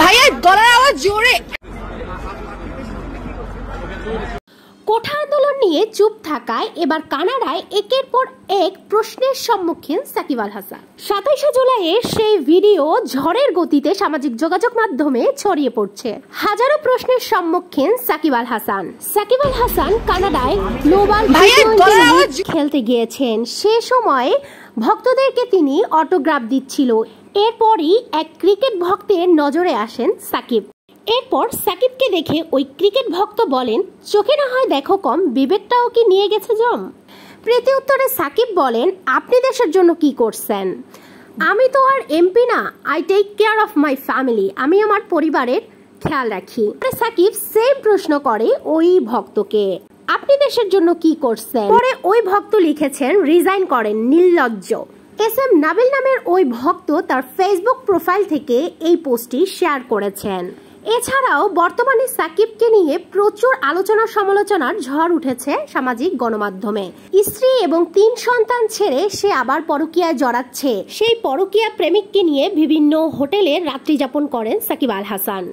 ভাইয়া গলার আওয়াজ জোরে। কোঠা আন্দোলন নিয়ে চুপ থাকায় এবার কানাডায় একের পর এক প্রশ্নের সম্মুখীন সাকিব আল হাসান। 27শে জুলাইয়ের সেই ভিডিও ঝড়ের গতিতে সামাজিক যোগাযোগ মাধ্যমে ছড়িয়ে পড়ছে। হাজারো প্রশ্নের সম্মুখীন সাকিব আল হাসান। সাকিব আল হাসান কানাডায় গ্লোবাল খেলতে গিয়েছেন। সে সময় ভক্তদেরকে তিনি অটোগ্রাফ দিচ্ছিল। এরপরই এক ক্রিকেট ভক্তের নজরে আসেন সাকিব। এরপর সাকিবকে দেখে ওই ক্রিকেট ভক্ত বলেন, চোখে না হয় দেখো কম, বিবেকটাও কি নিয়ে গেছে জম? প্রতি উত্তরে সাকিব বলেন, আপনি দেশের জন্য কি করছেন? আমি তো আর এমপি না, I take care of my family, আমি আমার পরিবারের খেয়াল রাখি। সাকিব সেম প্রশ্ন করে ওই ভক্তকে, আপনি দেশের জন্য কি করছেন? পরে ওই ভক্ত লিখেছেন, রিজাইন করেন, নির্লজ্জ। SM নাবিল নামের ওই ভক্ত তার ফেসবুক প্রোফাইল থেকে এই পোস্টটি শেয়ার করেছেন। এছাড়াও বর্তমানে সাকিবকে নিয়ে প্রচুর আলোচনা সমালোচনার ঝড় উঠেছে সামাজিক গণমাধ্যমে। স্ত্রী এবং 3 সন্তান ছেড়ে সে আবার পরকীয়ায় জড়াচ্ছে। সেই পরকীয়া প্রেমিককে নিয়ে বিভিন্ন হোটেলে রাত্রি যাপন করেন সাকিব আল হাসান।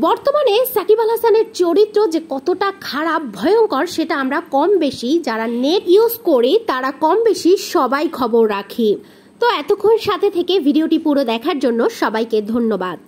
বর্তমানে সাকিব আল হাসানের চরিত্র যে কতটা খারাপ ভয়ঙ্কর সেটা আমরা কম বেশি যারা নেট ইউজ করি তারা কম বেশি সবাই খবর রাখি। তো এতক্ষণ সাথে থেকে ভিডিওটি পুরো দেখার জন্য সবাইকে ধন্যবাদ।